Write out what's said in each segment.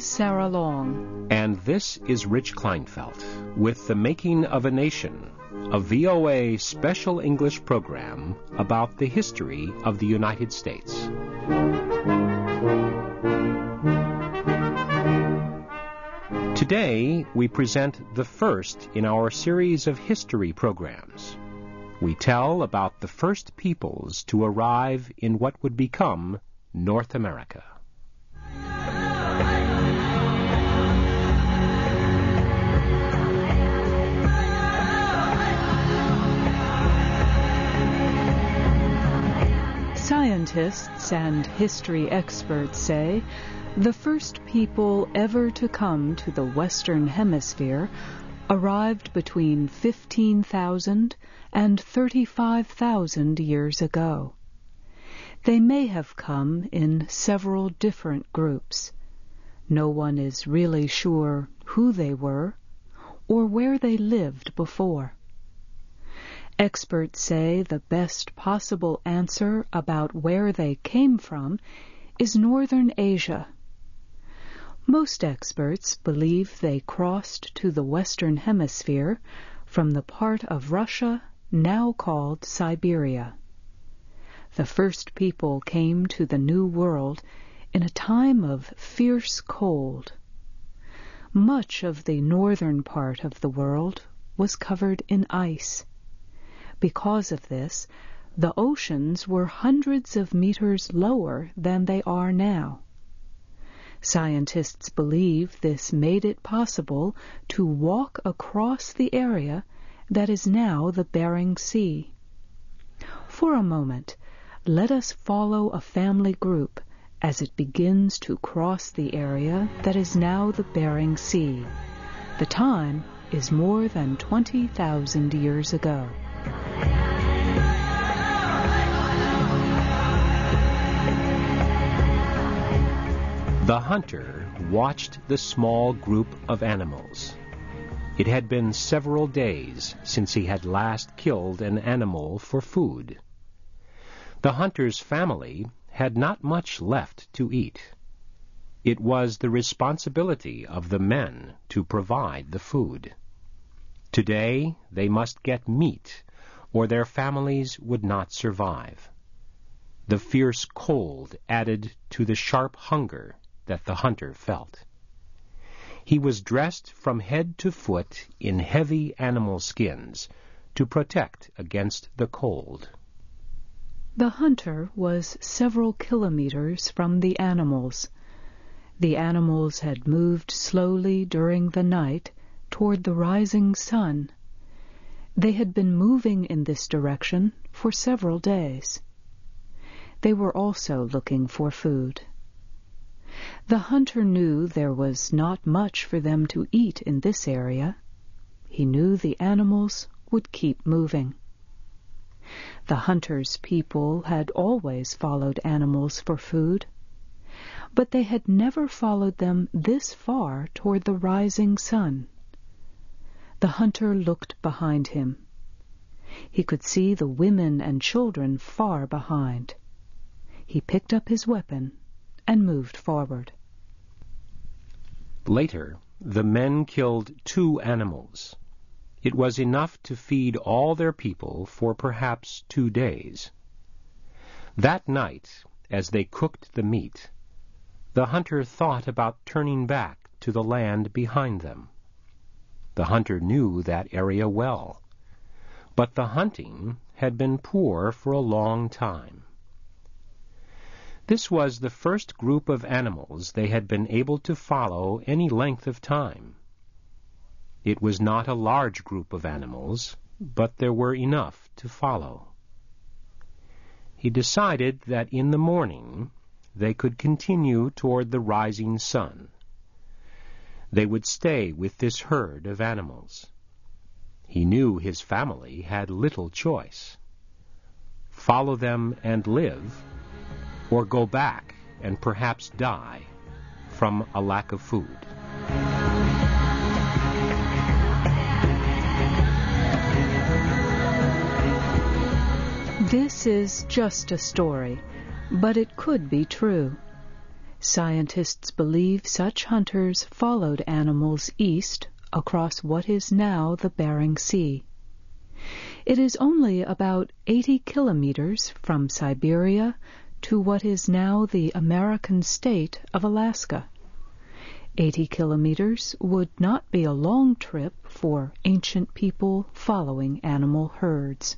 Sarah Long. And this is Rich Kleinfeld with The Making of a Nation, a VOA special English program about the history of the United States. Today, we present the first in our series of history programs. We tell about the first peoples to arrive in what would become North America. Scientists and history experts say the first people ever to come to the Western Hemisphere arrived between 15,000 and 35,000 years ago. They may have come in several different groups. No one is really sure who they were or where they lived before. Experts say the best possible answer about where they came from is Northern Asia. Most experts believe they crossed to the Western Hemisphere from the part of Russia now called Siberia. The first people came to the New World in a time of fierce cold. Much of the northern part of the world was covered in ice. Because of this, the oceans were hundreds of meters lower than they are now. Scientists believe this made it possible to walk across the area that is now the Bering Sea. For a moment, let us follow a family group as it begins to cross the area that is now the Bering Sea. The time is more than 20,000 years ago. The hunter watched the small group of animals. It had been several days since he had last killed an animal for food. The hunter's family had not much left to eat. It was the responsibility of the men to provide the food. Today they must get meat, or their families would not survive. The fierce cold added to the sharp hunger that the hunter felt. He was dressed from head to foot in heavy animal skins to protect against the cold. The hunter was several kilometers from the animals. The animals had moved slowly during the night toward the rising sun. They had been moving in this direction for several days. They were also looking for food. The hunter knew there was not much for them to eat in this area. He knew the animals would keep moving. The hunter's people had always followed animals for food, but they had never followed them this far toward the rising sun. The hunter looked behind him. He could see the women and children far behind. He picked up his weapon and moved forward. Later, the men killed 2 animals. It was enough to feed all their people for perhaps 2 days. That night, as they cooked the meat, the hunter thought about turning back to the land behind them. The hunter knew that area well, but the hunting had been poor for a long time. This was the first group of animals they had been able to follow any length of time. It was not a large group of animals, but there were enough to follow. He decided that in the morning they could continue toward the rising sun. They would stay with this herd of animals. He knew his family had little choice. Follow them and live, or go back and perhaps die from a lack of food. This is just a story, but it could be true. Scientists believe such hunters followed animals east across what is now the Bering Sea. It is only about 80 kilometers from Siberia to what is now the American state of Alaska. 80 kilometers would not be a long trip for ancient people following animal herds.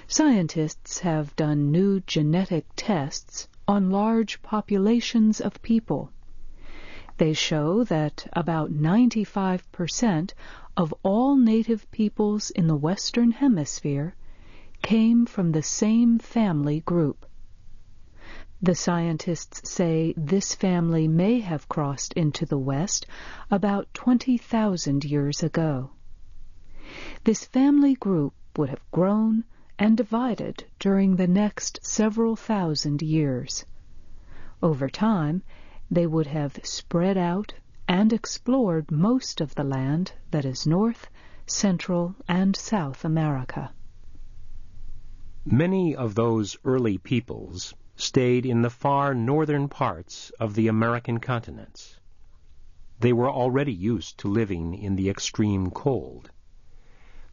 Scientists have done new genetic tests on large populations of people. They show that about 95% of all native peoples in the Western Hemisphere came from the same family group. The scientists say this family may have crossed into the West about 20,000 years ago. This family group would have grown and divided during the next several thousand years. Over time, they would have spread out and explored most of the land that is North, Central, and South America. Many of those early peoples stayed in the far northern parts of the American continents. They were already used to living in the extreme cold.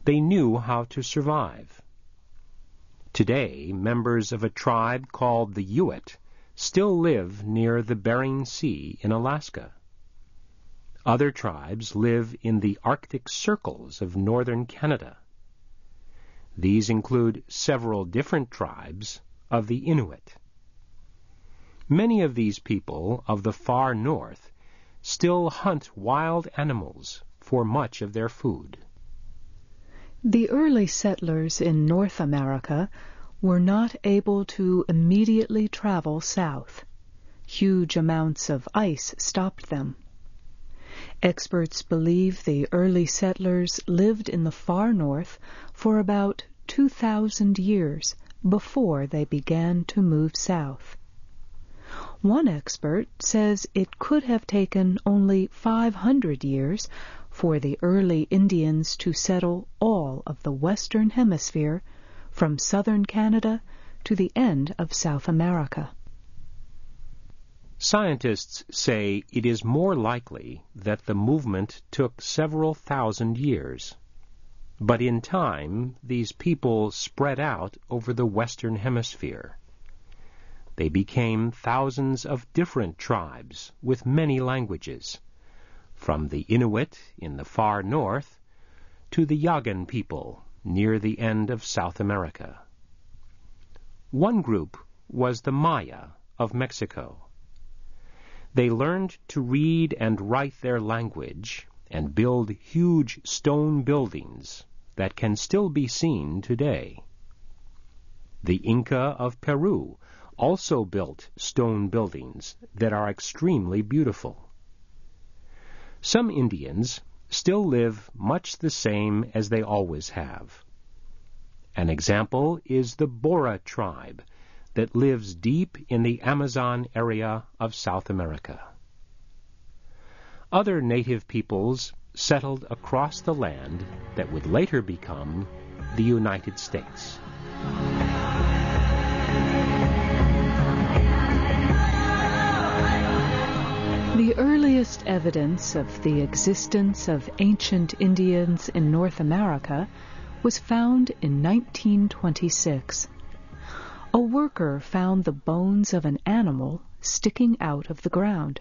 They knew how to survive. Today, members of a tribe called the Inuit still live near the Bering Sea in Alaska. Other tribes live in the Arctic circles of northern Canada. These include several different tribes of the Inuit. Many of these people of the far north still hunt wild animals for much of their food. The early settlers in North America were not able to immediately travel south. Huge amounts of ice stopped them. Experts believe the early settlers lived in the far north for about 2,000 years before they began to move south. One expert says it could have taken only 500 years for the early Indians to settle all of the Western Hemisphere from southern Canada to the end of South America. Scientists say it is more likely that the movement took several thousand years. But in time, these people spread out over the Western Hemisphere. They became thousands of different tribes with many languages, from the Inuit in the far north to the Yagan people near the end of South America. One group was the Maya of Mexico. They learned to read and write their language and build huge stone buildings that can still be seen today. The Inca of Peru also built stone buildings that are extremely beautiful. Some Indians still live much the same as they always have. An example is the Bora tribe that lives deep in the Amazon area of South America. Other native peoples settled across the land that would later become the United States. The earliest evidence of the existence of ancient Indians in North America was found in 1926. A worker found the bones of an animal sticking out of the ground.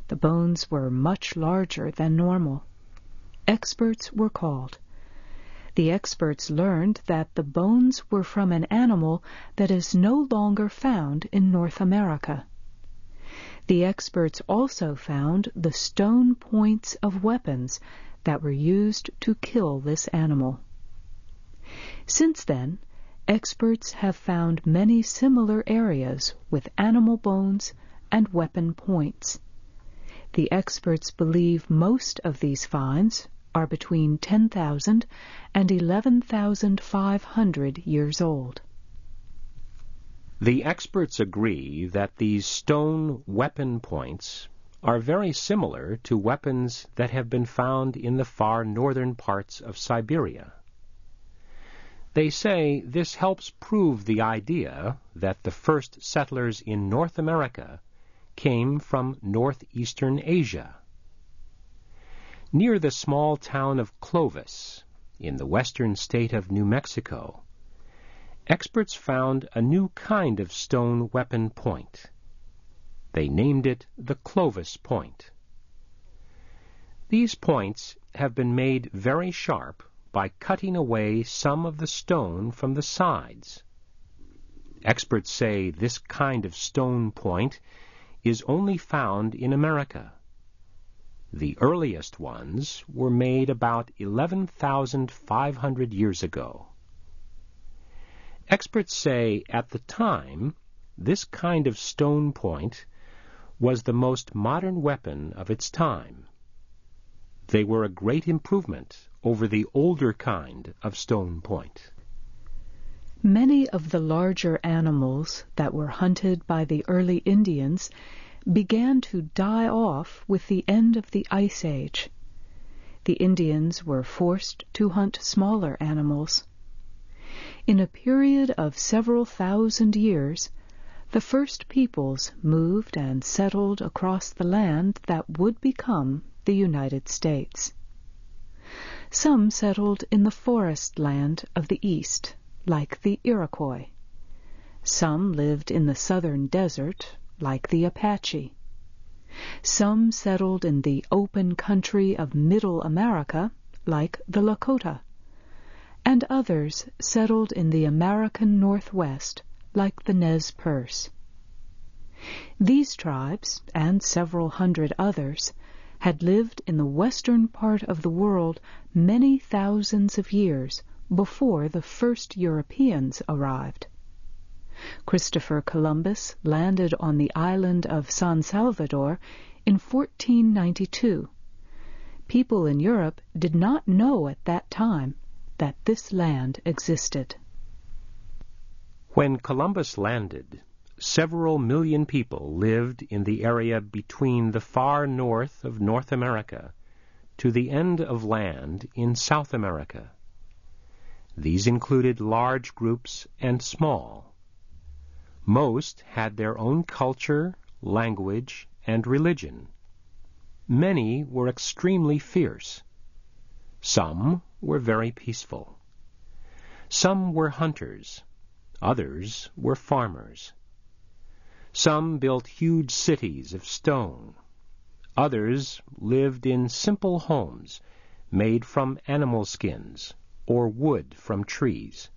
The bones were much larger than normal. Experts were called. The experts learned that the bones were from an animal that is no longer found in North America. The experts also found the stone points of weapons that were used to kill this animal. Since then, experts have found many similar areas with animal bones and weapon points. The experts believe most of these finds are between 10,000 and 11,500 years old. The experts agree that these stone weapon points are very similar to weapons that have been found in the far northern parts of Siberia. They say this helps prove the idea that the first settlers in North America came from northeastern Asia. Near the small town of Clovis, in the western state of New Mexico, experts found a new kind of stone weapon point. They named it the Clovis Point. These points have been made very sharp by cutting away some of the stone from the sides. Experts say this kind of stone point is only found in America. The earliest ones were made about 11,500 years ago. Experts say at the time, this kind of stone point was the most modern weapon of its time. They were a great improvement over the older kind of stone point. Many of the larger animals that were hunted by the early Indians began to die off with the end of the Ice Age. The Indians were forced to hunt smaller animals. In a period of several thousand years, the first peoples moved and settled across the land that would become the United States. Some settled in the forest land of the East, like the Iroquois. Some lived in the southern desert, like the Apache. Some settled in the open country of Middle America, like the Lakota. And others settled in the American Northwest, like the Nez Perce. These tribes, and several hundred others, had lived in the western part of the world many thousands of years before the first Europeans arrived. Christopher Columbus landed on the island of San Salvador in 1492. People in Europe did not know at that time that this land existed. When Columbus landed, several million people lived in the area between the far north of North America to the end of land in South America. These included large groups and small. Most had their own culture, language, and religion. Many were extremely fierce. Some were very peaceful. Some were hunters. Others were farmers. Some built huge cities of stone. Others lived in simple homes made from animal skins or wood from trees.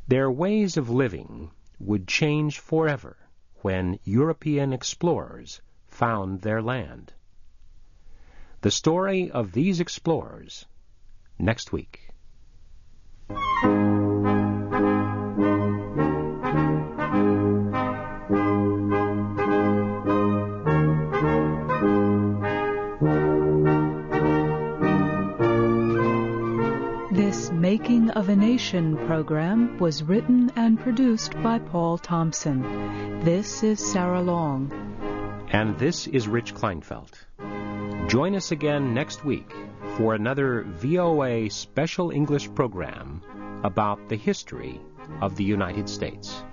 Their ways of living would change forever when European explorers found their land. The story of these explorers next week. This Making of a Nation program was written and produced by Paul Thompson. This is Sarah Long. And this is Rich Kleinfeld. Join us again next week for another VOA Special English program about the history of the United States.